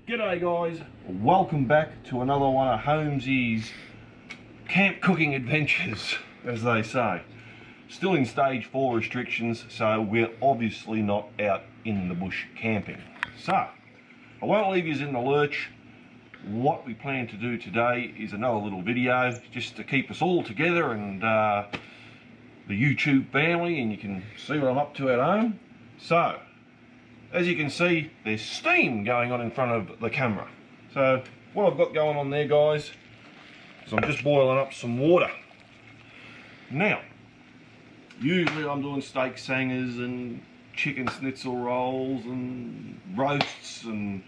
G'day guys, welcome back to another one of Holmeseys camp cooking adventures, as they say. Still in stage 4 restrictions, so we're obviously not out in the bush camping. So, I won't leave you in the lurch. What we plan to do today is another little video just to keep us all together and the YouTube family, and you can see what I'm up to at home. So, as you can see, there's steam going on in front of the camera. So what I've got going on there, guys, is I'm just boiling up some water. Now, usually I'm doing steak sangers and chicken schnitzel rolls and roasts and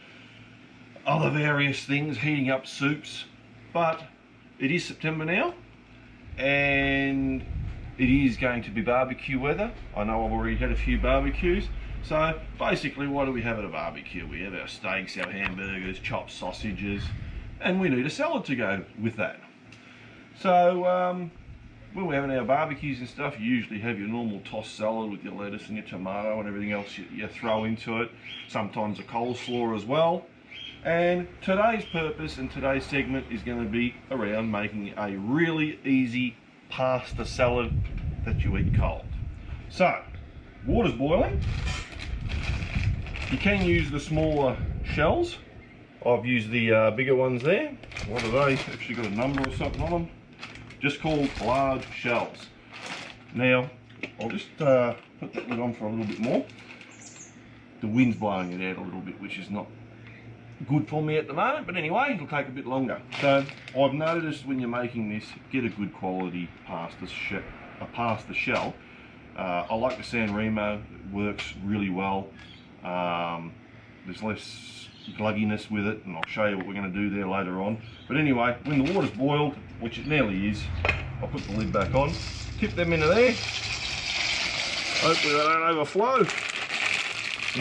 other various things, heating up soups, but it is September now and it is going to be barbecue weather. I know I've already had a few barbecues. So basically, what do we have at a barbecue? We have our steaks, our hamburgers, chopped sausages, and we need a salad to go with that. So when we're having our barbecues and stuff, you usually have your normal tossed salad with your lettuce and your tomato and everything else you throw into it. Sometimes a coleslaw as well. And today's purpose and today's segment is going to be around making a really easy pasta salad that you eat cold. So, water's boiling. You can use the smaller shells. I've used the bigger ones there. What are they? Actually got a number or something on them. Just called large shells. Now, I'll just put that lid on for a little bit more. The wind's blowing it out a little bit, which is not good for me at the moment, but anyway, it'll take a bit longer. So, I've noticed when you're making this, get a good quality pasta shell. I like the San Remo, it works really well. There's less glugginess with it, and I'll show you what we're going to do there later on. But anyway, when the water's boiled, which it nearly is, I'll put the lid back on, tip them into there. Hopefully they don't overflow.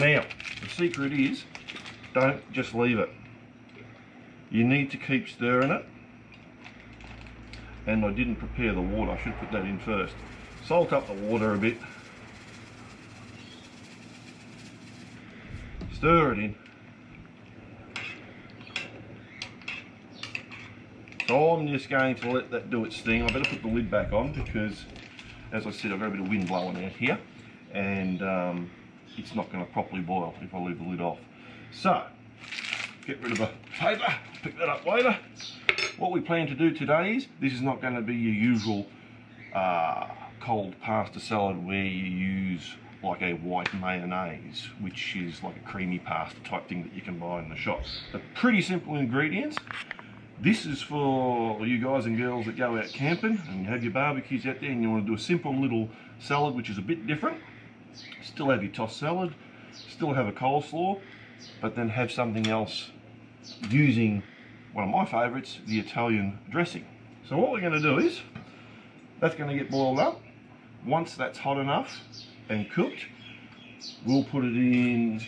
Now, the secret is, don't just leave it. You need to keep stirring it. And I didn't prepare the water, I should put that in first. Salt up the water a bit. Stir it in. So I'm just going to let that do its thing. I better put the lid back on because, as I said, I've got a bit of wind blowing out here, and it's not going to properly boil if I leave the lid off. So, get rid of the paper, pick that up later. What we plan to do today is, this is not going to be your usual cold pasta salad where you use like a white mayonnaise, which is like a creamy pasta type thing that you can buy in the shop. But pretty simple ingredients. This is for you guys and girls that go out camping and you have your barbecues out there and you want to do a simple little salad which is a bit different. Still have your tossed salad, still have a coleslaw, but then have something else using one of my favourites, the Italian dressing. So what we're going to do is, that's going to get boiled up. Once that's hot enough and cooked, we'll put it in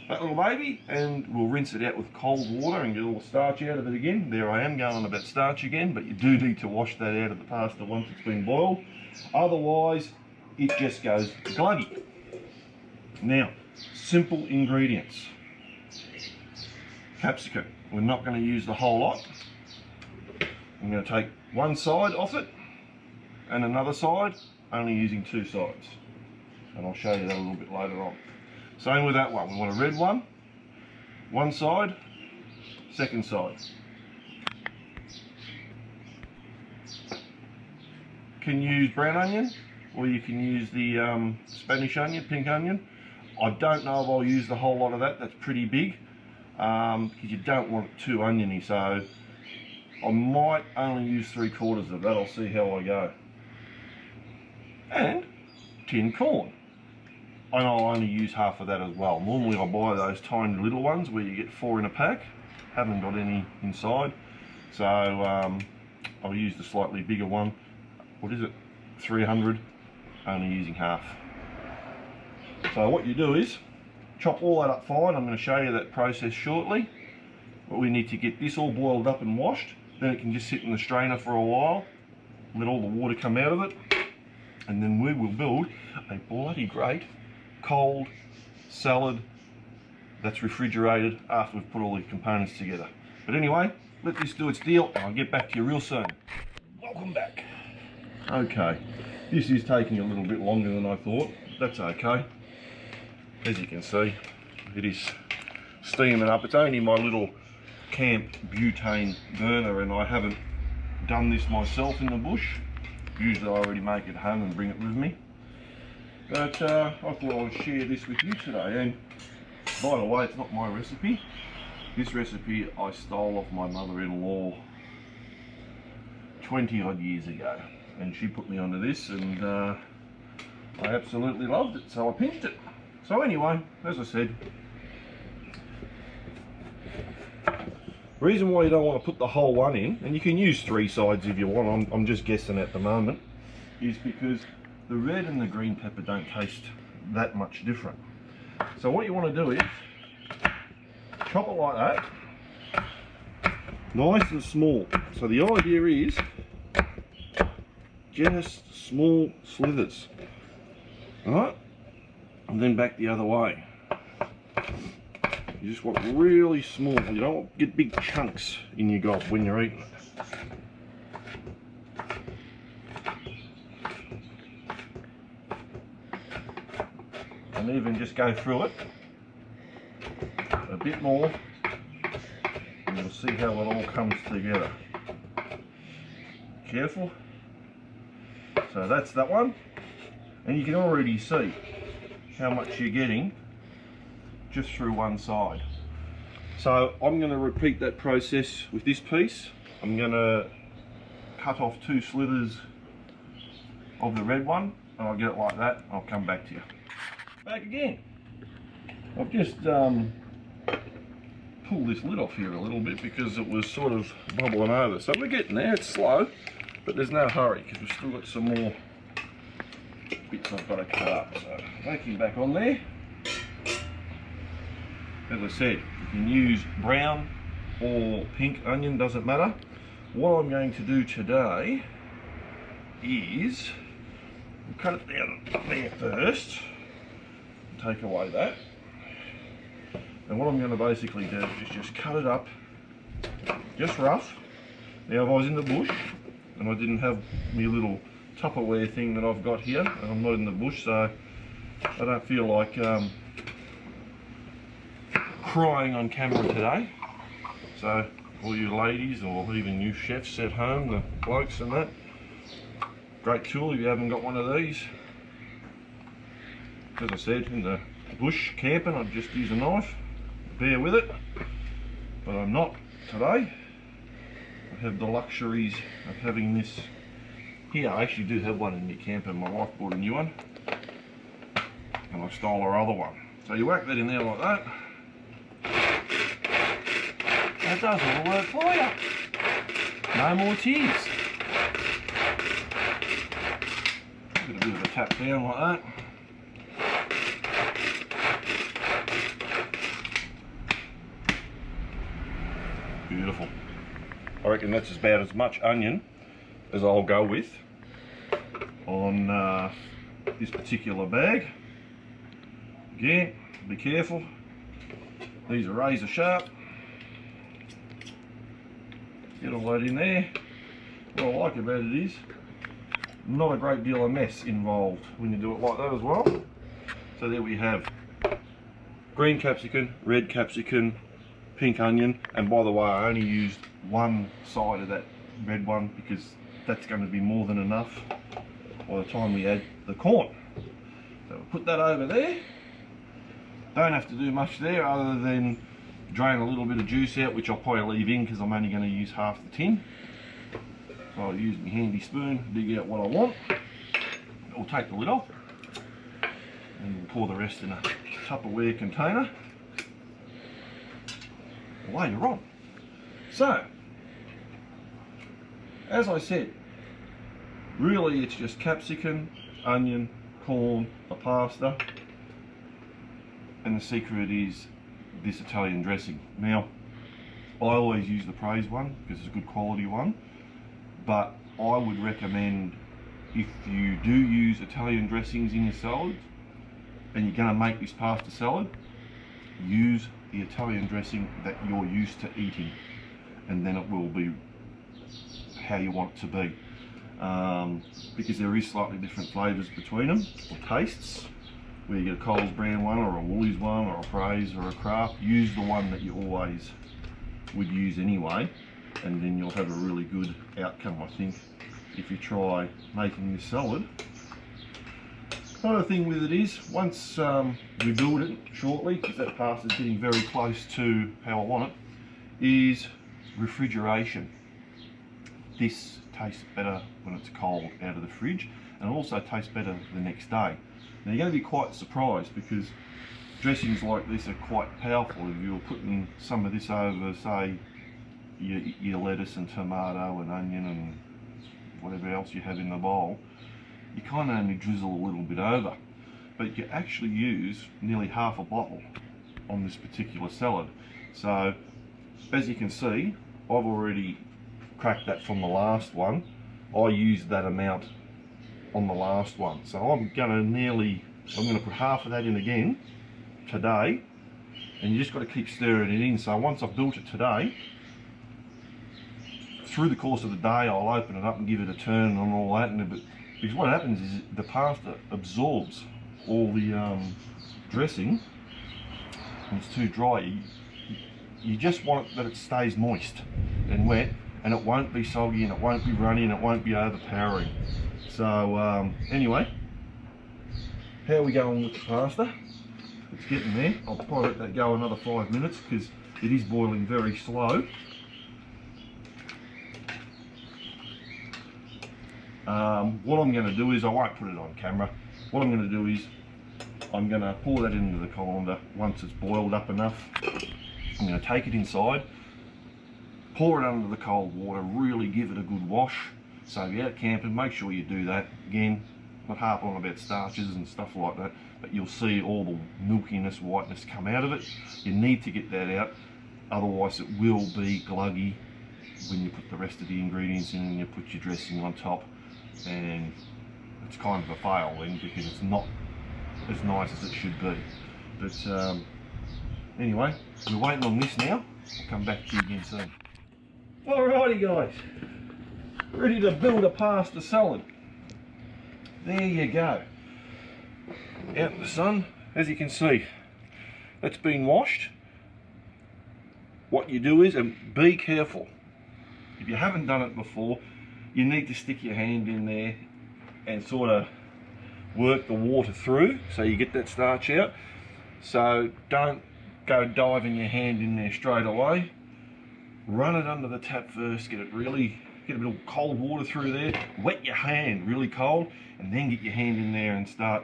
that little baby and we'll rinse it out with cold water and get all the starch out of it again. There I am going on about starch again, but you do need to wash that out of the pasta once it's been boiled. Otherwise, it just goes gluggy. Now, simple ingredients. Capsicum. We're not going to use the whole lot. I'm going to take one side off it and another side, only using two sides. And I'll show you that a little bit later on. Same with that one. We want a red one side, second side. You can use brown onion, or you can use the Spanish onion, pink onion. I don't know if I'll use the whole lot of that. That's pretty big, because you don't want it too oniony. So I might only use 3/4 of that. I'll see how I go. And tinned corn. And I'll only use half of that as well. Normally I buy those tiny little ones where you get 4 in a pack. Haven't got any inside. So I'll use the slightly bigger one. What is it? 300, only using half. So what you do is, chop all that up fine. I'm going to show you that process shortly. But we need to get this all boiled up and washed. Then it can just sit in the strainer for a while. Let all the water come out of it. And then we will build a bloody great cold salad that's refrigerated after we've put all the components together. But anyway, let this do its deal and I'll get back to you real soon. Welcome back. Okay, this is taking a little bit longer than I thought. That's okay. As you can see, it is steaming up. It's only my little camp butane burner, and I haven't done this myself in the bush. Usually I already make it home and bring it with me. But I thought I would share this with you today. And by the way, it's not my recipe. This recipe I stole off my mother-in-law 20 odd years ago, and she put me onto this, and I absolutely loved it, so I pinched it. So anyway, as I said, the reason why you don't want to put the whole one in, and you can use 3 sides if you want, I'm just guessing at the moment, is because the red and the green pepper don't taste that much different. So what you want to do is chop it like that, nice and small. So the idea is just small slithers, alright, and then back the other way. You just want really small. You don't want to get big chunks in your gob when you're eating it. And even just go through it a bit more, and you'll see how it all comes together. Careful. So that's that one, and you can already see how much you're getting just through one side. So I'm going to repeat that process with this piece. I'm going to cut off 2 slithers of the red one, and I'll get it like that. I'll come back to you. Back again. I've just pulled this lid off here a little bit because it was sort of bubbling over. So we're getting there. It's slow, but there's no hurry because we've still got some more bits I've got to cut up. So vacuum back on there. As I said, you can use brown or pink onion, doesn't matter. What I'm going to do today is cut it down there first, take away that, and what I'm going to basically do is just cut it up just rough. Now if I was in the bush and I didn't have my little Tupperware thing that I've got here, and I'm not in the bush, so I don't feel like crying on camera today. So all you ladies, or even you chefs at home, the blokes and that, great tool if you haven't got one of these. As I said, in the bush camping, I'd just use a knife, bear with it, but I'm not today. I have the luxuries of having this here. I actually do have one in my camper. My wife bought a new one, and I stole her other one. So you whack that in there like that. That does all the work for you. No more tears. Get a bit of a tap down like that. Beautiful. I reckon that's about as much onion as I'll go with on this particular bag. Again, be careful. These are razor sharp. Get all that in there. What I like about it is not a great deal of mess involved when you do it like that as well. So there we have green capsicum, red capsicum, pink onion, and by the way, I only used one side of that red one because that's going to be more than enough by the time we add the corn. So we'll put that over there. Don't have to do much there other than drain a little bit of juice out, which I'll probably leave in because I'm only going to use half the tin. So I'll use my handy spoon, dig out what I want. I'll take the lid off and pour the rest in a Tupperware container later on. So, as I said, really it's just capsicum, onion, corn, the pasta, and the secret is this Italian dressing. Now, I always use the Praise one because it's a good quality one, but I would recommend, if you do use Italian dressings in your salad and you're going to make this pasta salad, use the Italian dressing that you're used to eating, and then it will be how you want it to be. Because there is slightly different flavours between them, or tastes. Where you get a Coles brand one, or a Woolies one, or a Praise, or a Kraft, use the one that you always would use anyway, and then you'll have a really good outcome, I think, if you try making this salad. Another thing with it is, once we build it shortly, because that pasta is getting very close to how I want it, is refrigeration. This tastes better when it's cold out of the fridge, and also tastes better the next day. Now you're going to be quite surprised, because dressings like this are quite powerful. If you're putting some of this over, say, your lettuce and tomato and onion and whatever else you have in the bowl, you kind of only drizzle a little bit over, but you actually use nearly half a bottle on this particular salad. So as you can see, I've already cracked that from the last one. I used that amount on the last one, so I'm going to put half of that in again today, and you just got to keep stirring it in. So once I've built it today, through the course of the day I'll open it up and give it a turn and all that, because what happens is the pasta absorbs all the dressing, and it's too dry. You just want it that it stays moist and wet, and it won't be soggy, and it won't be runny, and it won't be overpowering. So anyway, how are we going with the pasta? It's getting there. I'll probably let that go another 5 minutes, because it is boiling very slow. What I'm going to do is, I won't put it on camera, what I'm going to do is I'm going to pour that into the colander once it's boiled up enough. I'm going to take it inside, pour it under the cold water, really give it a good wash. So if you're out camping, make sure you do that. Again, not harp on about starches and stuff like that, but you'll see all the milkiness, whiteness come out of it. You need to get that out, otherwise it will be gluggy when you put the rest of the ingredients in and you put your dressing on top, and it's kind of a fail then, because it's not as nice as it should be. But anyway, we're waiting on this now. I'll come back to you again soon. Alrighty guys, ready to build a pasta salad. There you go, out in the sun. As you can see, it's been washed. What you do is, and be careful, if you haven't done it before, you need to stick your hand in there and sort of work the water through so you get that starch out. So don't go diving your hand in there straight away. Run it under the tap first, get a bit of cold water through there, wet your hand really cold, and then get your hand in there and start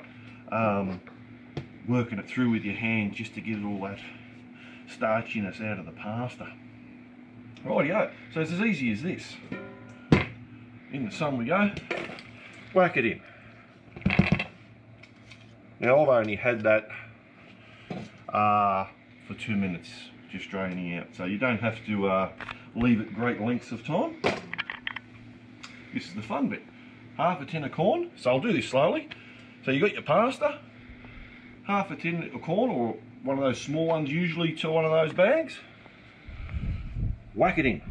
working it through with your hand, just to get all that starchiness out of the pasta. Rightio, so it's as easy as this. In the sun we go, whack it in. Now I've only had that for 2 minutes, just draining out, so you don't have to leave it great lengths of time. This is the fun bit. Half a tin of corn, so I'll do this slowly. So you got your pasta, half a tin of corn, or one of those small ones usually to one of those bags. Whack it in.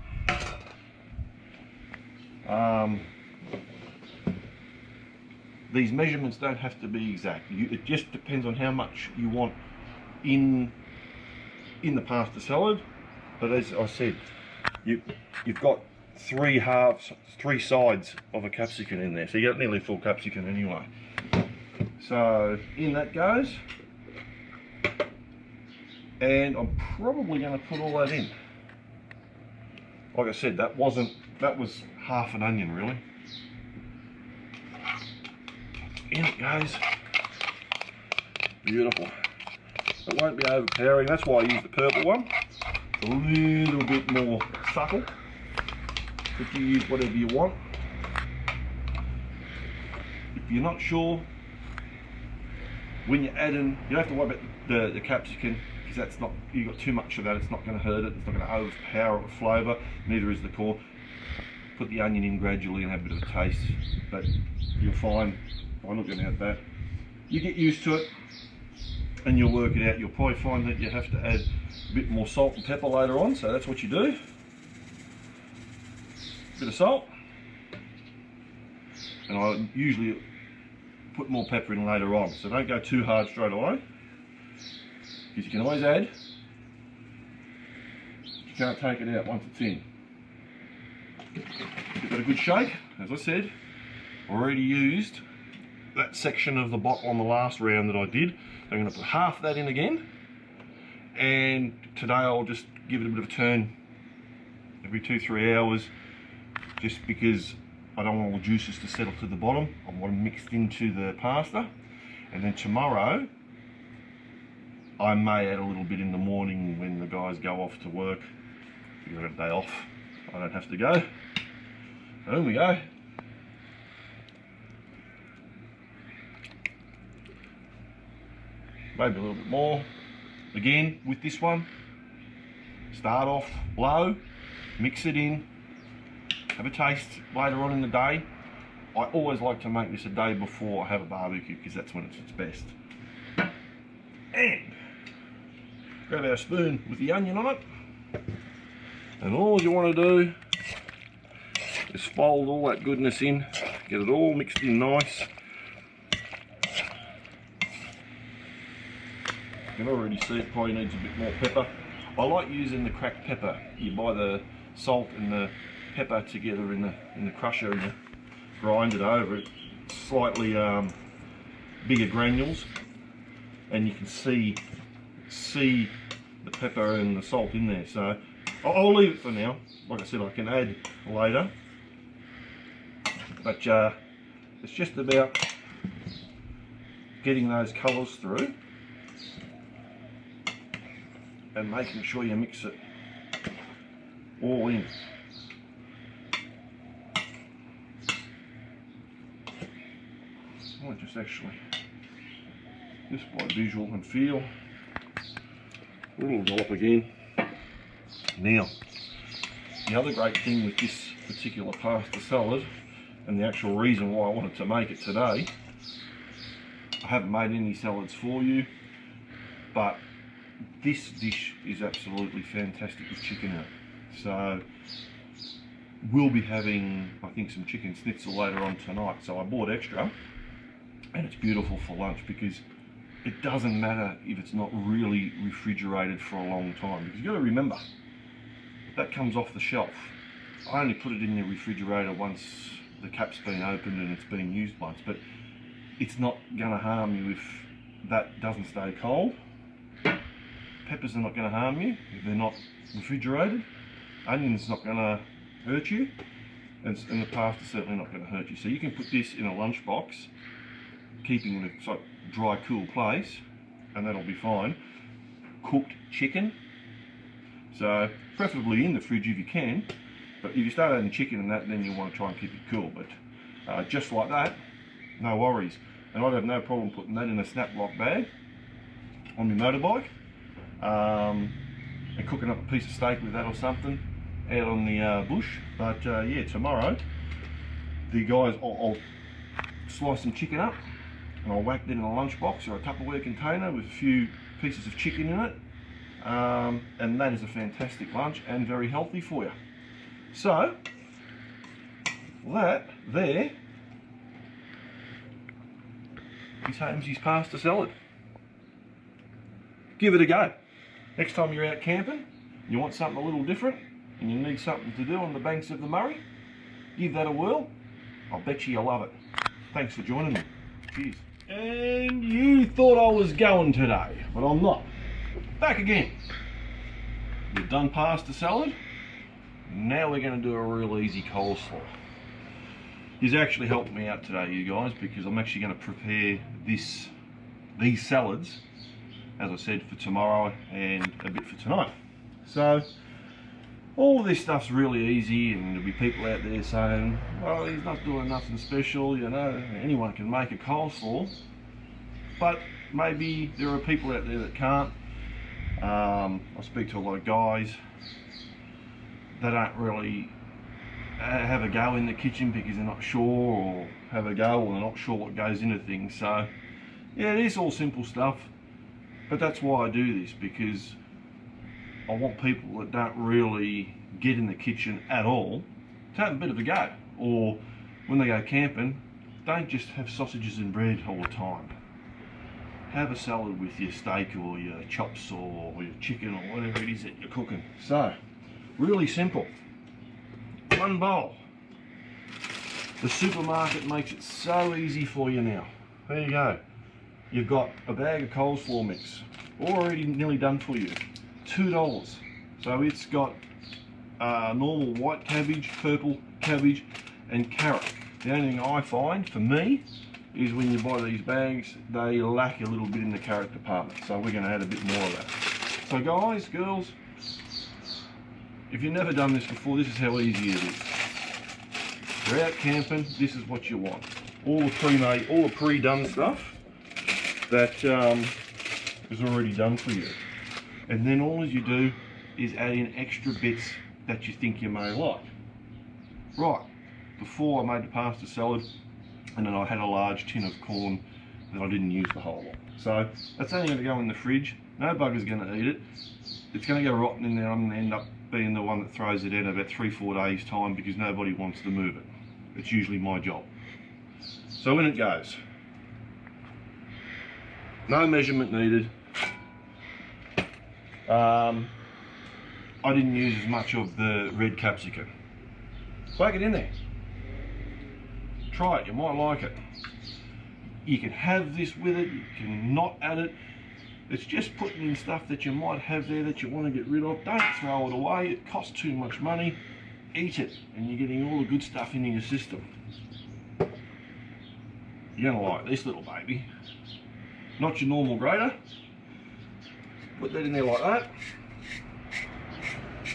These measurements don't have to be exact. It just depends on how much you want in the pasta salad. But as I said, you've got three sides of a capsicum in there, so you got nearly a full capsicum anyway. So in that goes, and I'm probably going to put all that in. Like I said, that was half an onion really. In it goes. Beautiful. It won't be overpowering, that's why I use the purple one. It's a little bit more subtle, but you use whatever you want. If you're not sure, when you're adding, you don't have to worry about the capsicum, because that's not, you've got too much of that, it's not going to hurt it, it's not going to overpower it with flavour, neither is the corn. Put the onion in gradually and have a bit of a taste, but you'll find by looking at that, you get used to it. and you'll work it out. You'll probably find that you have to add a bit more salt and pepper later on, so that's what you do. Bit of salt, and I usually put more pepper in later on, so don't go too hard straight away, because you can always add. You can't take it out once it's in. Give it a good shake. As I said, already used that section of the bottle on the last round that I did. I'm going to put half that in again, and today I'll just give it a bit of a turn every 2-3 hours, just because I don't want all the juices to settle to the bottom. I want them mixed into the pasta, and then tomorrow I may add a little bit in the morning when the guys go off to work. I've got a day off, I don't have to go. There we go. Maybe a little bit more. Again, with this one, start off low, mix it in, have a taste later on in the day. I always like to make this a day before I have a barbecue, because that's when it's its best. And grab our spoon with the onion on it, and all you want to do is fold all that goodness in, get it all mixed in nice. You can already see it probably needs a bit more pepper. I like using the cracked pepper. You buy the salt and the pepper together in the crusher and you grind it over. It's slightly bigger granules, and you can see the pepper and the salt in there. So I'll leave it for now. Like I said, I can add later, but it's just about getting those colours through and making sure you mix it all in. I might just actually, just by visual and feel, a little dollop again. Now, the other great thing with this particular pasta salad, and the actual reason why I wanted to make it today, I haven't made any salads for you, but this dish is absolutely fantastic with chicken in it. So we'll be having, I think, some chicken schnitzel later on tonight, so I bought extra, and it's beautiful for lunch, because it doesn't matter if it's not really refrigerated for a long time, because you've got to remember, that comes off the shelf. I only put it in the refrigerator once the cap's been opened and it's been used once, but it's not going to harm you if that doesn't stay cold. Peppers are not going to harm you if they're not refrigerated. Onions not going to hurt you, and the pasta's certainly not going to hurt you. So you can put this in a lunchbox, keeping in a sort of dry, cool place, and that'll be fine. Cooked chicken, so preferably in the fridge if you can, but if you start adding chicken and that, then you want to try and keep it cool. But just like that, no worries. And I'd have no problem putting that in a snap lock bag on my motorbike, and cooking up a piece of steak with that or something out on the bush. But yeah, tomorrow the guys, I'll slice some chicken up and I'll whack that in a lunchbox or a Tupperware container with a few pieces of chicken in it, and that is a fantastic lunch and very healthy for you. So that there is Holmeseys pasta salad. Give it a go. Next time you're out camping, you want something a little different, and you need something to do on the banks of the Murray, give that a whirl. I'll bet you'll love it. Thanks for joining me. Cheers. And you thought I was going today, but I'm not. Back again. We've done pasta salad. Now we're going to do a real easy coleslaw. He's actually helped me out today, you guys, because I'm actually going to prepare these salads, as I said, for tomorrow and a bit for tonight. So all of this stuff's really easy, and there'll be people out there saying, well, he's not doing nothing special, you know, anyone can make a coleslaw. But maybe there are people out there that can't. I speak to a lot of guys that don't really have a go in the kitchen because they're not sure, or have a go or they're not sure what goes into things. So yeah, it is all simple stuff. But that's why I do this, because I want people that don't really get in the kitchen at all to have a bit of a go. Or when they go camping, don't just have sausages and bread all the time. Have a salad with your steak or your chops or your chicken or whatever it is that you're cooking. So, really simple. One bowl. The supermarket makes it so easy for you now. There you go. You've got a bag of coleslaw mix, already nearly done for you. $2. So it's got normal white cabbage, purple cabbage, and carrot. The only thing I find, for me, is when you buy these bags, they lack a little bit in the carrot department. So we're going to add a bit more of that. So guys, girls, if you've never done this before, this is how easy it is. If you're out camping, this is what you want. All the pre-made, all the pre-done stuff that is already done for you. And then all you do is add in extra bits that you think you may like. Right, before I made the pasta salad, and then I had a large tin of corn that I didn't use the whole lot. So that's only going to go in the fridge. No bugger's going to eat it. It's going to go rotten in there. I'm going to end up being the one that throws it in about 3-4 days time because nobody wants to move it. It's usually my job. So in it goes. No measurement needed. I didn't use as much of the red capsicum. Whack it in there. Try it, you might like it. You can have this with it, you can not add it. It's just putting in stuff that you might have there that you want to get rid of. Don't throw it away, it costs too much money. Eat it, and you're getting all the good stuff into your system. You're gonna like this little baby. Not your normal grater. Put that in there like that.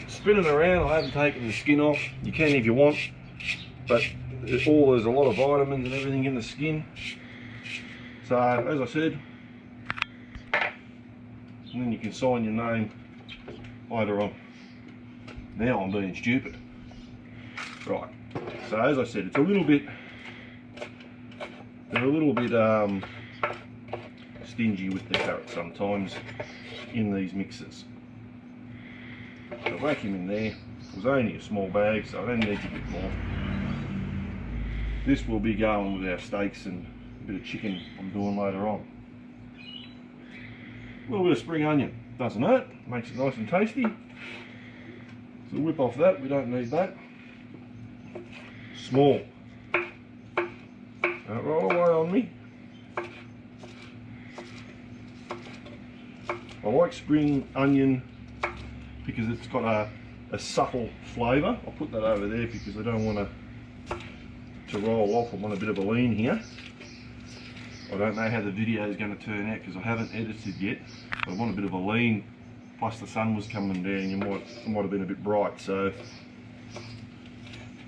Spin it around. I haven't taken the skin off. You can if you want, but there's a lot of vitamins and everything in the skin. So as I said, and then you can sign your name later on. Now I'm being stupid. Right. So as I said, it's a little bit. They're a little bit stingy with the carrot sometimes in these mixes. So whack him in there. It was only a small bag, so I don't need a bit more. This will be going with our steaks and a bit of chicken I'm doing later on. A little bit of spring onion, doesn't hurt, makes it nice and tasty. So whip off that, we don't need that. Small. Don't roll away on me. I like spring onion because it's got a subtle flavour. I'll put that over there because I don't want to roll off. I want a bit of a lean here. I don't know how the video is going to turn out because I haven't edited yet. But I want a bit of a lean. Plus the sun was coming down. It might have been a bit bright, so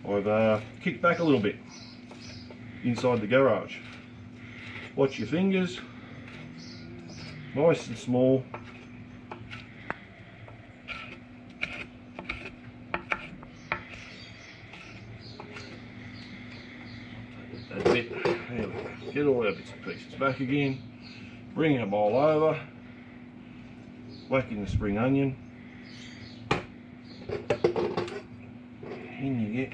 I've kicked back a little bit inside the garage. Watch your fingers. Nice and small. That bit. There we go. Get all our bits and pieces back again. Bring our bowl over. Whack in the spring onion. In you get.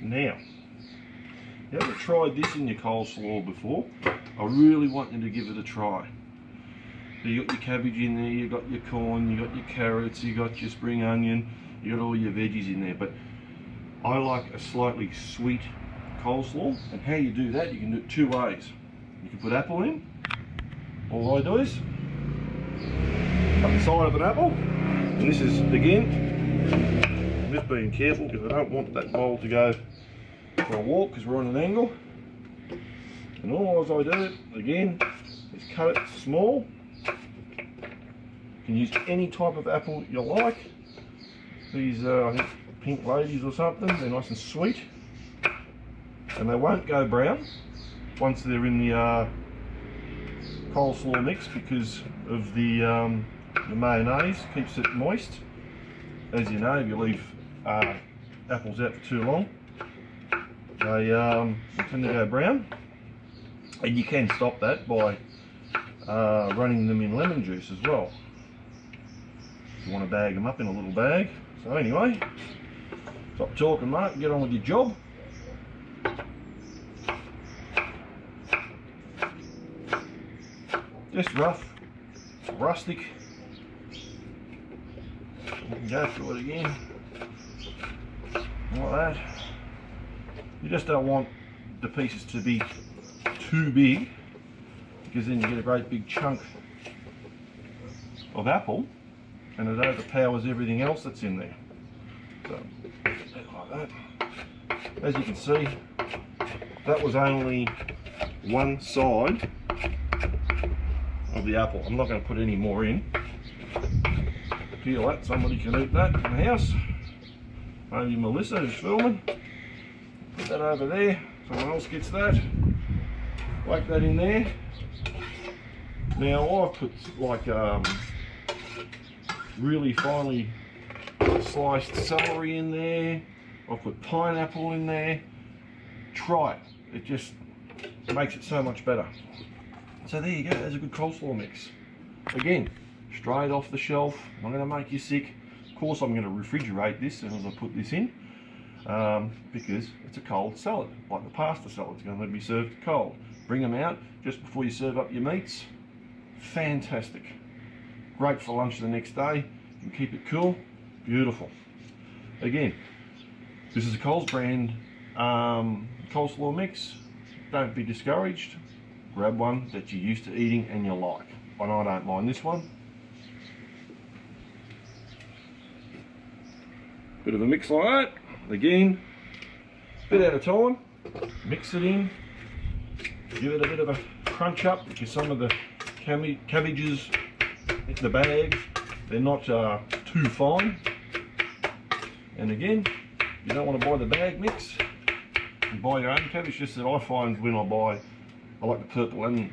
Now, you ever tried this in your coleslaw before? I really want you to give it a try. So you got your cabbage in there, you got your corn, you got your carrots, you got your spring onion, you got all your veggies in there. But I like a slightly sweet coleslaw, and how you do that, you can do it two ways. You can put apple in. All I do is cut the side of an apple, and this is, again, I'm just being careful because I don't want that bowl to go for a walk because we're on an angle. And all I do, again, is cut it small. You can use any type of apple you like. These I think pink ladies or something, they're nice and sweet. And they won't go brown once they're in the coleslaw mix because of the mayonnaise, keeps it moist. As you know, if you leave apples out for too long, they tend to go brown. And you can stop that by running them in lemon juice as well. You want to bag them up in a little bag. So anyway, stop talking, mate, and get on with your job. Just rough, rustic. You can go through it again, like that. You just don't want the pieces to be too big, because then you get a great big chunk of apple and it overpowers everything else that's in there. So, like that. As you can see, that was only one side of the apple. I'm not going to put any more in. Peel that, somebody can eat that in the house. Maybe Melissa who's filming. Put that over there, someone else gets that. Whack that in there. Now I've put like really finely sliced celery in there. I've put pineapple in there. Try it. It just makes it so much better. So there you go, there's a good coleslaw mix. Again, straight off the shelf, not going to make you sick. Of course I'm going to refrigerate this as I put this in, because it's a cold salad, like the pasta salad. It's going to be served cold. Bring them out just before you serve up your meats. Fantastic. Great for lunch the next day. You can keep it cool. Beautiful. Again, this is a Coles brand coleslaw mix. Don't be discouraged. Grab one that you're used to eating and you like. And I don't mind this one. Bit of a mix like that. Again, bit at a time. Mix it in. Give it a bit of a crunch up, because some of the cabbages in the bags, they're not too fine. And again, you don't want to buy the bag mix. You buy your own cabbage. Just that I find when I buy, I like the purple and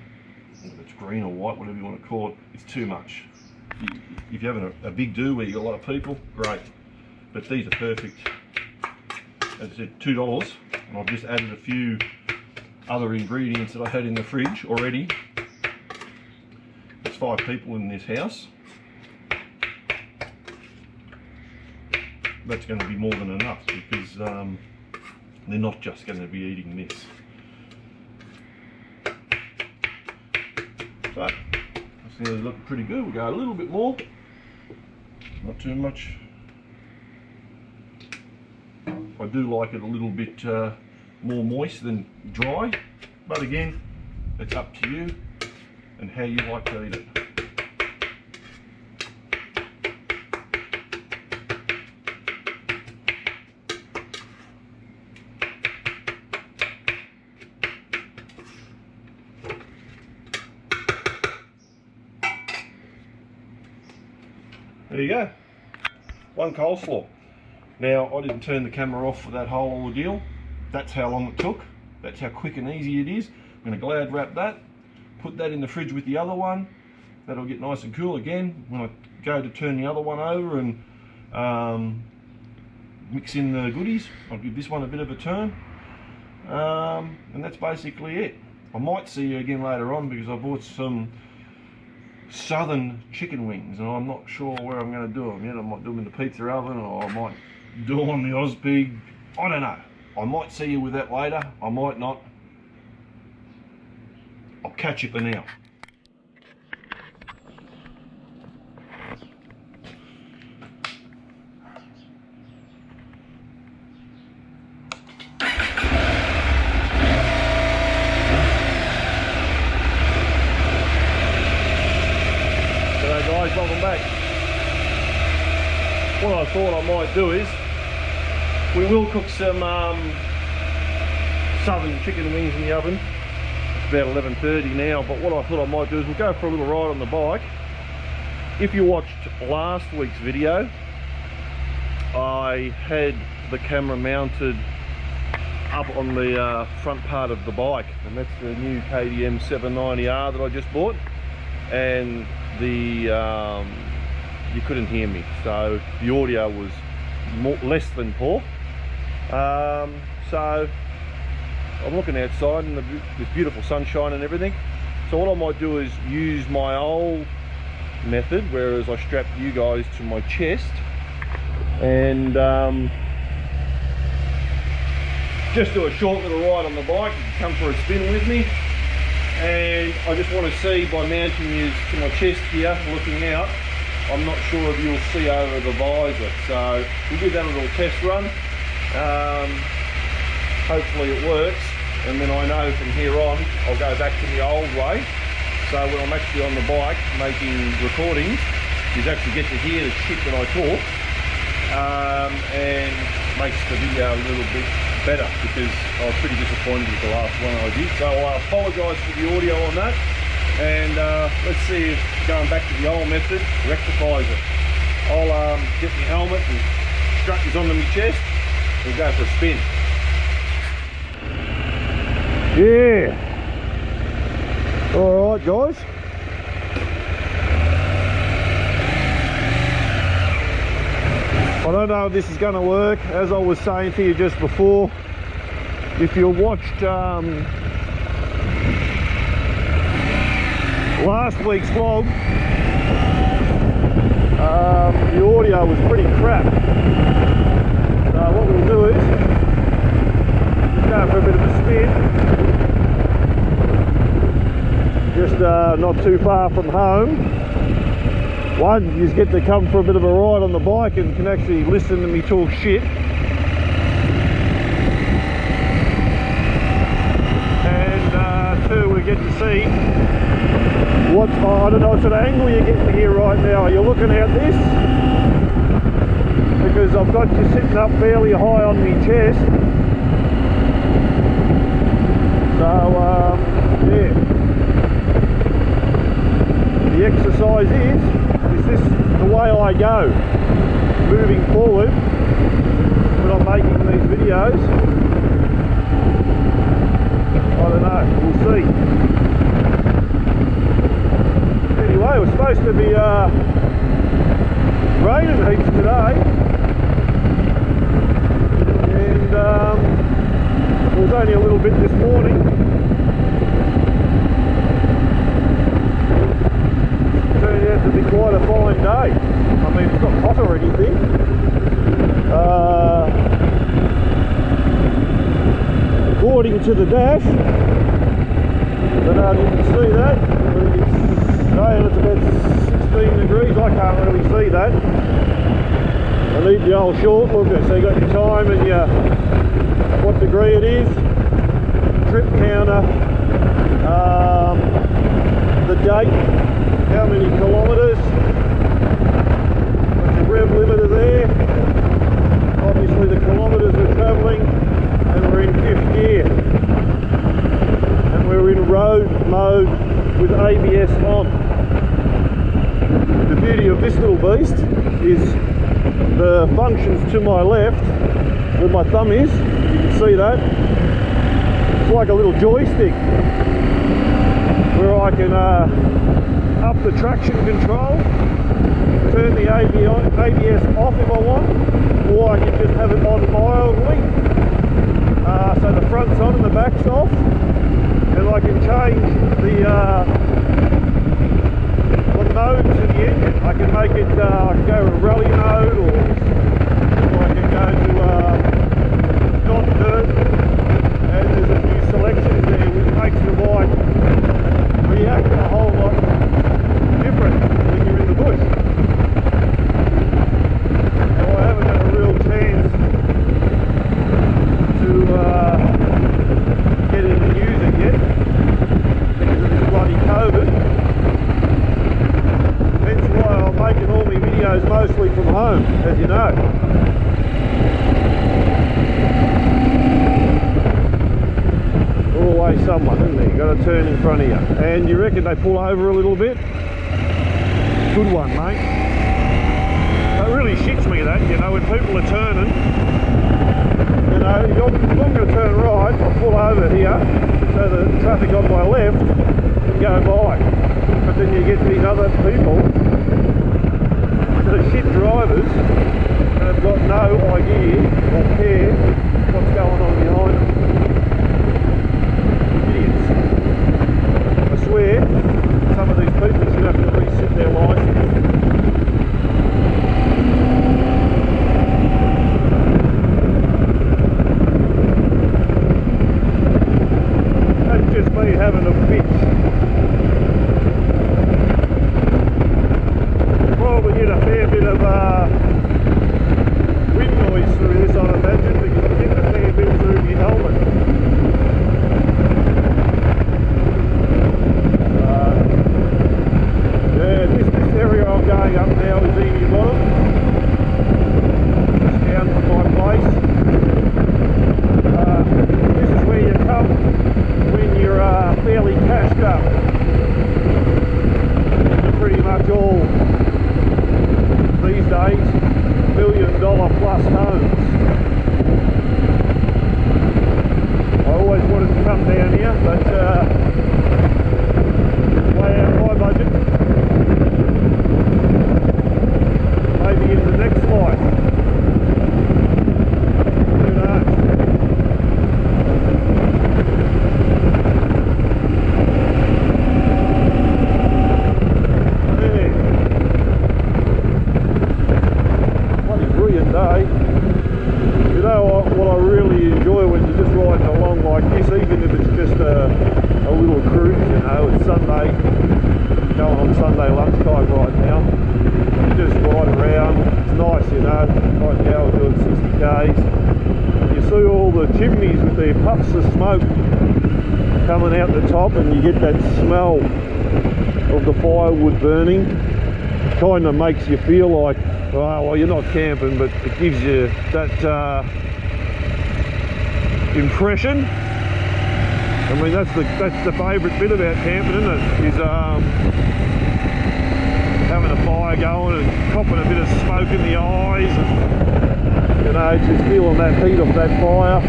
if it's green or white, whatever you want to call it, it's too much. If you're having a big do where you got a lot of people, great. But these are perfect. As I said, $2, and I've just added a few other ingredients that I had in the fridge already. There's 5 people in this house. That's going to be more than enough, because they're not just going to be eating this. So, I think it's looking pretty good. We'll go a little bit more, not too much. I do like it a little bit more moist than dry, but again, it's up to you and how you like to eat it. There you go, one coleslaw. Now, I didn't turn the camera off for that whole ordeal. That's how long it took. That's how quick and easy it is. I'm going to glad wrap that, put that in the fridge with the other one. That'll get nice and cool again. When I go to turn the other one over and mix in the goodies, I'll give this one a bit of a turn. And that's basically it. I might see you again later on, because I bought some southern chicken wings and I'm not sure where I'm going to do them yet. I might do them in the pizza oven, or I might do them on the Ozpig. I don't know. I might see you with that later. I might not. I'll catch you for now. Guys, welcome back. What I thought I might do is, we will cook some southern chicken wings in the oven. It's about 11:30 now, but what I thought I might do is we'll go for a little ride on the bike. If you watched last week's video, I had the camera mounted up on the front part of the bike, and that's the new KTM 790R that I just bought. And you couldn't hear me, so the audio was less than poor. So I'm looking outside and this beautiful sunshine and everything. So what I might do is use my old method, whereas I strap you guys to my chest and just do a short little ride on the bike. You can come for a spin with me. And I just want to see, by mounting you to my chest here, looking out, I'm not sure if you'll see over the visor. So we'll do that little test run. Hopefully it works, and then I know from here on I'll go back to the old way. So when I'm actually on the bike making recordings, you actually get to hear the shit that I talk, and makes the video a little bit better, because I was pretty disappointed with the last one I did. So I apologise for the audio on that, and let's see if going back to the old method rectifies it. I'll get my helmet and strap this onto my chest and go for a spin. Yeah. All right, guys. I don't know if this is going to work. As I was saying to you just before, if you watched last week's vlog, the audio was pretty crap. So what we'll do is go for a bit of a spin. Just not too far from home. One, you just get to come for a bit of a ride on the bike and can actually listen to me talk shit. And two, we get to see what, I don't know what sort of angle you're getting here right now. Are you looking at this? Because I've got you sitting up fairly high on my chest. So, yeah. The exercise is this the way I go moving forward when I'm making these videos? I don't know, we'll see. Anyway, it was supposed to be raining heaps today, and it was only a little bit this morning. Turned out to be quite a fine day. I mean, it's not hot or anything. According to the dash, I don't know if you can see that, it's saying it's about 16 degrees. I can't really see that. I need the old short looker, so you got your time and your what degree it is, trip counter, the date, how many kilometres, got your rev limiter there, obviously the kilometres we're travelling, and we're in 5th gear, and we're in road mode with ABS on. The beauty of this little beast is the functions to my left, where my thumb is, you can see that, it's like a little joystick, where I can up the traction control, turn the ABS off if I want, or I can just have it on mildly, so the front's on and the back's off, and I can change the mode to the engine. I can make it, I can go to rally mode, or I can go to non-dirt, and there's a few selections there which makes the bike react a whole lot different when you're in the bush. Now, I haven't had a real chance to get in and use it yet because of this bloody COVID. Hence why I'm making all my videos mostly from home, as you know. Always someone, isn't there? You've got to turn in front of you. And you reckon they pull over a little bit? Good one, mate. That really shits me, that, you know, when people are turning, you know, if I'm going to turn right, I'll pull over here so the traffic on my left can go by. But then you get these other people that are shit drivers and have got no idea or care what's going on behind them. smoke coming out the top, and you get that smell of the firewood burning. Kind of makes you feel like, oh, well, you're not camping, but it gives you that impression. I mean, that's the favourite bit about camping, isn't it? Is having a fire going and popping a bit of smoke in the eyes, and, you know, just feeling that heat of that fire.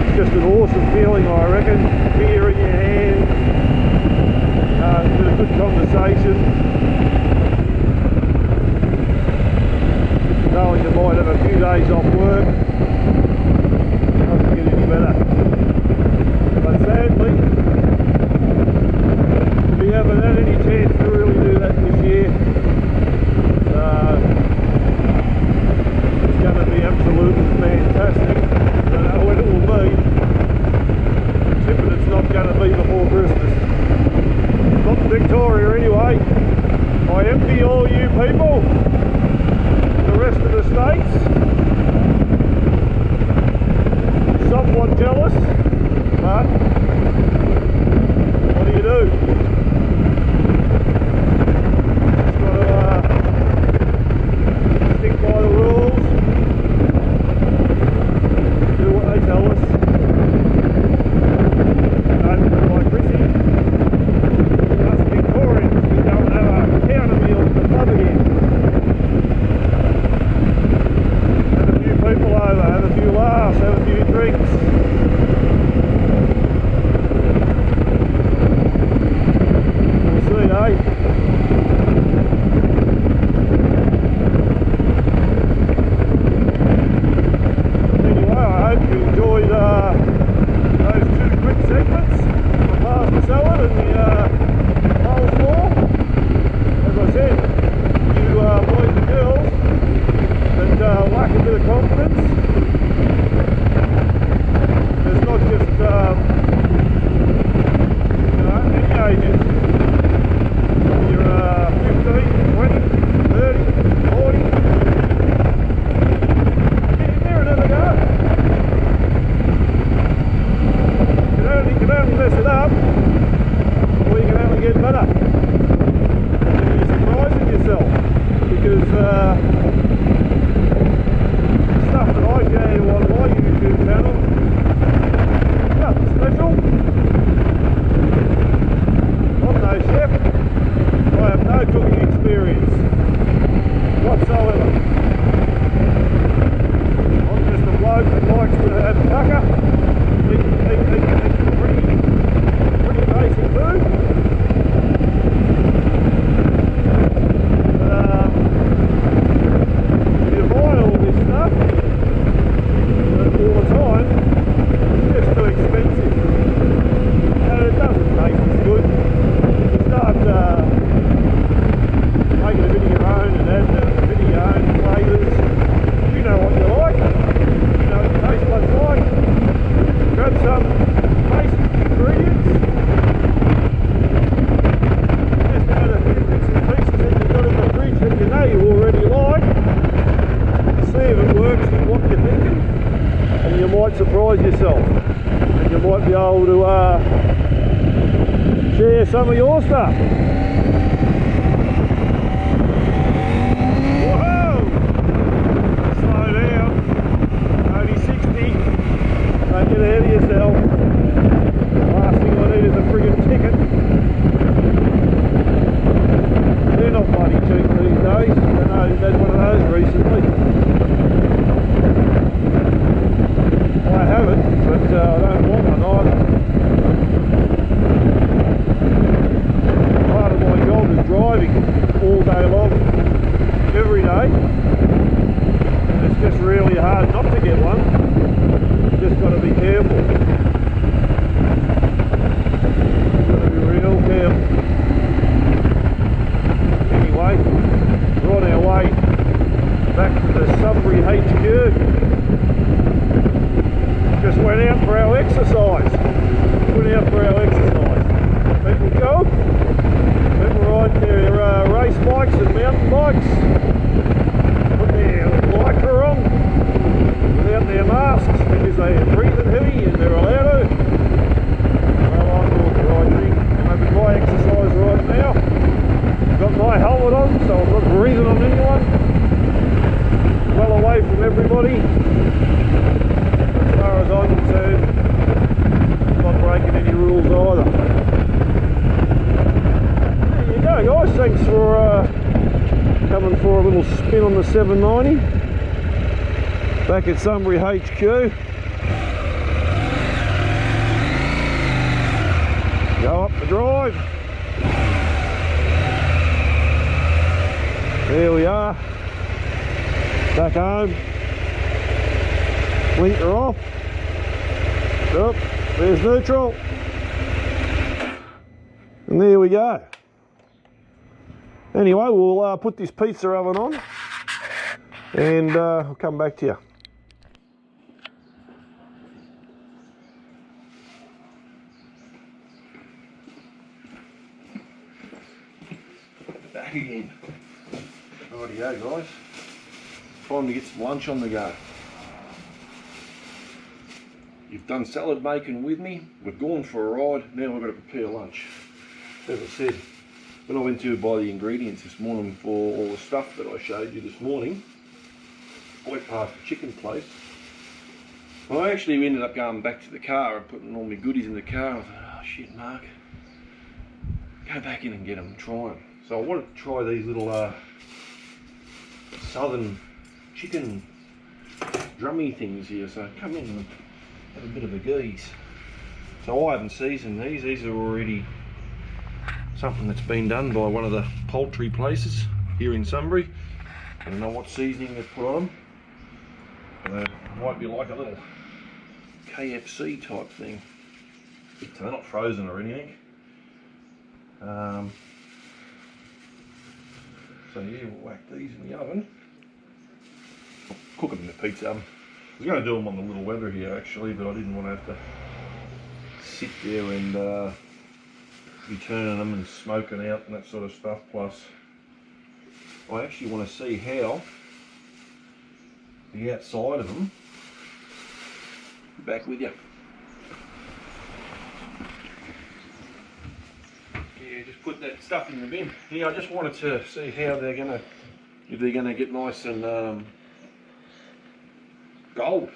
It's just an awesome feeling, I reckon. Beer in your hand, a bit of good conversation. Knowing you might have a few days off work, doesn't get any better. But sadly, we haven't had any chance to really do that this year. It's going to be absolutely fantastic. I don't know when it will be. I'm tipping it's not going to be before Christmas. Not in Victoria anyway. I envy all you people. The rest of the states. Somewhat jealous, but what do you do? Just got to stick by the rules, do what they tell us. And like Chrissy, us Victorians, we don't have a counter meal at the pub again. Have a few people over, have a few laughs, have a few drinks. We'll see, eh? Anyway, I hope you enjoyed those two quick segments, the pasta salad and the whole floor. As I said, you boys and girls that lack a bit of confidence, there's not just you know, any ages. You're 15, 20, 30, 40. Get in there and have a go. You can only mess it up, or you can only get better. And you're surprising yourself, because stuff that I share on my YouTube channel, nothing special. I'm no chef. I have no cooking experience whatsoever. I'm just a bloke that likes to have tucker, eat pretty basic food. If you buy all this stuff all the time, it's just too expensive, and it doesn't taste as good. You start making a bit of your own and adding a bit of your own flavours. You know what you like, you know what your taste buds like. Grab some basic ingredients, just add a few bits and pieces that you've got in the fridge that you know you already like. See if it works with what you're thinking, and you might surprise yourself, and you might be able to share some of your stuff. Whoa! Slow down. Only 60. Don't get ahead of yourself. Last thing I need is a friggin' ticket. They're not bloody cheap these days. I know you've had one of those recently. I haven't, but I don't want one either. Part of my job is driving all day long, every day. And it's just really hard not to get one. You just got to be careful. Got to be real careful. Anyway, we're on our way back to the Sunbury HQ. Just went out for our exercise. People go. People ride their race bikes and mountain bikes. Put their lycra on without their masks because they are breathing heavy and 790. Back at Sunbury HQ. Go up the drive. There we are. Back home. Blinker off. Up. There's neutral. And there we go. Anyway, we'll put this pizza oven on and I'll come back to you. Back again. Rightio guys. Time to get some lunch on the go. You've done salad making with me. We've gone for a ride. Now we've got to prepare lunch. As I said, when I went to buy the ingredients this morning for all the stuff that I showed you this morning, I went past the chicken place. I actually ended up going back to the car and putting all my goodies in the car. I thought, oh shit, Mark, go back in and get them and try them. So I wanted to try these little southern chicken drummy things here. So come in and have a bit of a geese. So I haven't seasoned these. These are already something that's been done by one of the poultry places here in Sunbury. I don't know what seasoning they've put on them. It might be like a little KFC type thing. So they're not frozen or anything. So yeah, we'll whack these in the oven. Cook them in the pizza oven. I was going to do them on the little weather here actually, but I didn't want to have to sit there and be turning them and smoking out and that sort of stuff. Plus, I actually want to see how the outside of them. Back with you. Yeah, just put that stuff in the bin. Yeah, I just wanted to see how they're gonna, if they're gonna get nice and gold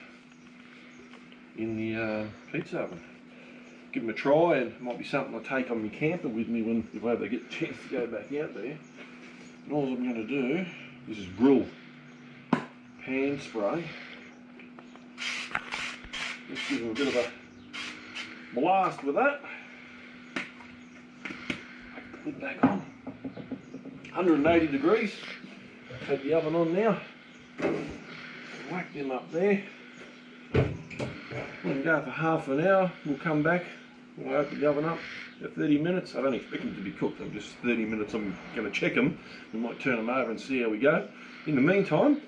in the pizza oven. Give them a try, and it might be something I take on my camper with me when if I ever get a chance to go back out there. And all I'm going to do is just grill pan spray. Just give them a bit of a blast with that. Put the lid back on. 180 degrees. Had the oven on now. Whack them up there. We'll go for half an hour. We'll come back. We'll open the oven up for 30 minutes. I don't expect them to be cooked. I'm just 30 minutes. I'm going to check them. We might turn them over and see how we go. In the meantime,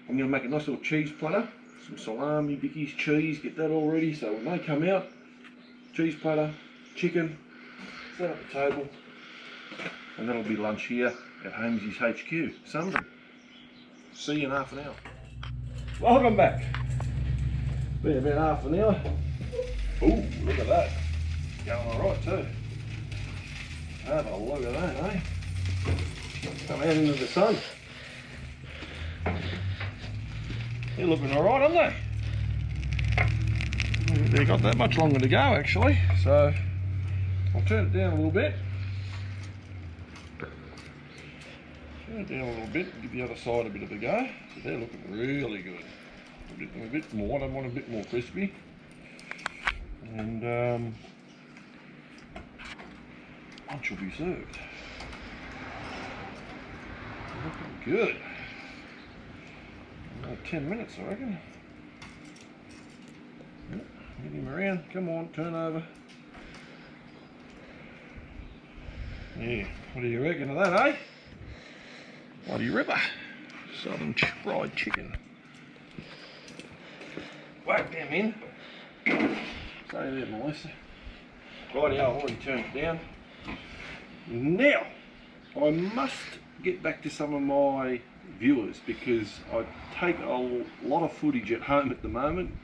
I'm going to make a nice little cheese platter. Some salami, Vicky's cheese. Get that all ready. So when they come out, cheese platter, chicken, set up the table, and that'll be lunch here at Holmeseys HQ, Sunday. See you in half an hour. Welcome back. Been about half an hour. Ooh, look at that. Going alright too. Have a look at that, eh? Come out into the sun. They're looking alright, aren't they? They've got that much longer to go actually, so I'll turn it down a little bit. Turn it down a little bit, give the other side a bit of a go. So they're looking really good. A bit more, I want a bit more crispy. And lunch will be served. Looking good. Another 10 minutes, I reckon. Yep, get him around. Come on, turn over. Yeah, what do you reckon of that, eh? Bloody ripper. Southern fried chicken. Whack them in. Stay there, Melissa. Righty, I've already turned it down. Now, I must get back to some of my viewers because I take a lot of footage at home at the moment.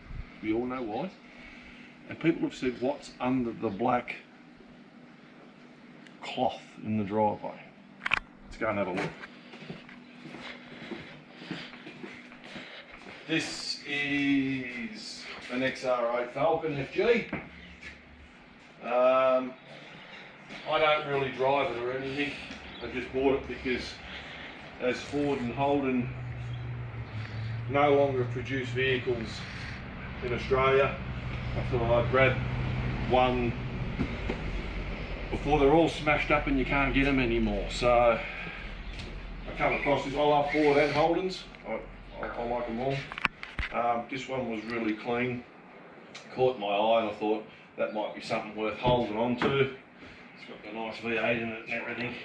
We all know why. And people have said, what's under the black cloth in the driveway? Let's go and have a look. This is an XR8 Falcon FG. I don't really drive it or anything. I just bought it because as Ford and Holden no longer produce vehicles in Australia, I thought I'd grab one before they're all smashed up and you can't get them anymore. So I come across this. I love Ford and Holdens. I like them all. This one was really clean. Caught my eye and I thought that might be something worth holding on to. It's got the nice V8 in it and everything.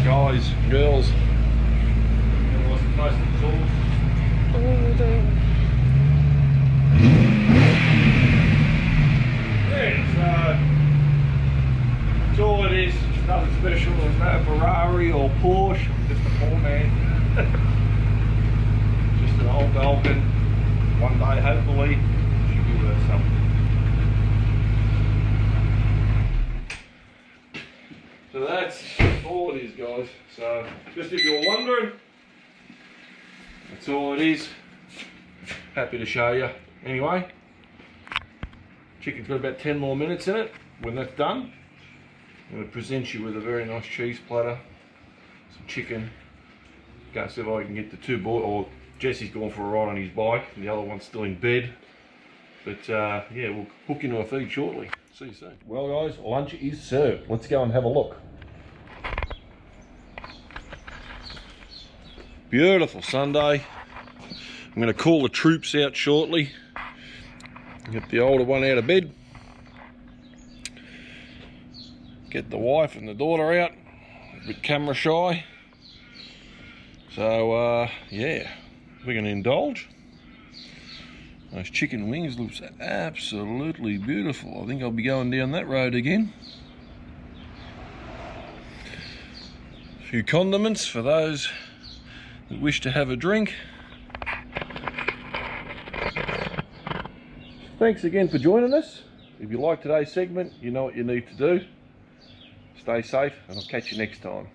Guys, girls, what's the place of the tools? Yeah, so that's all it is. It's nothing special. There's no Ferrari or Porsche. I'm just a poor man. Just an old Falcon. One day, hopefully, should be worth something. So that's all it is, guys. So just if you're wondering, that's all it is. Happy to show you. Anyway, chicken's got about 10 more minutes in it. When that's done, I'm going to present you with a very nice cheese platter, some chicken. Go see if I can get the two boys, or Jesse's gone for a ride on his bike and the other one's still in bed. But yeah, we'll hook into a feed shortly. See you soon. Well guys, lunch is served. Let's go and have a look. Beautiful Sunday. I'm going to call the troops out shortly. Get the older one out of bed. Get the wife and the daughter out. A bit camera shy. So yeah, we're going to indulge. Those chicken wings looks absolutely beautiful. I think I'll be going down that road again. A few condiments for those that wish to have a drink. Thanks again for joining us. If you like today's segment, you know what you need to do. Stay safe and I'll catch you next time.